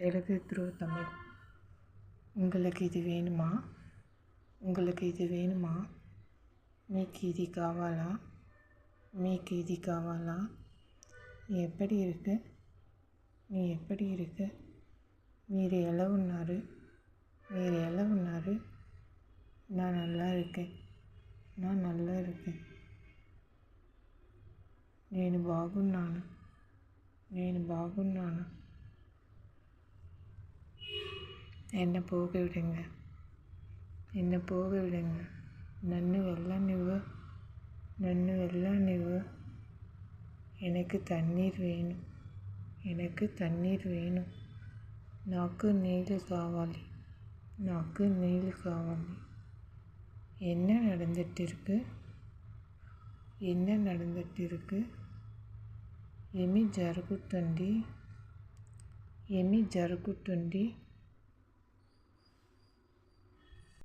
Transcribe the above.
Telugu through Tamil. உங்களுக்கு இது வேணுமா? உங்களுக்கு இது வேணுமா? మీకు ఇది కావాలా? మీకు ఇది కావాలా? நீ எப்படி இருக்கு? நீ எப்படி இருக்கு? మీరు ఎలా ఉన్నారు? మీరు ఎలా ఉన్నారు? நான் நல்லா இருக்கேன். நான் நல்லா இருக்கேன். నేను బాగున్నాను. నేను బాగున్నాను. என்னை போக விடுங்க. என்னை போக விடுங்க. నన్ను వెళ్ళనివ్వు. నన్ను వెళ్ళనివ్వు. எனக்கு தண்ணீர் வேணும். எனக்கு தண்ணீர் வேணும். నాకు నీళ్ళు కావాలి. నాకు నీళ్ళు కావాలి. என்ன நடந்துட்டு இருக்கு? என்ன நடந்துட்டு இருக்கு? ఏమి జరుగుతుంది? ఏమి జరుగుతుంది?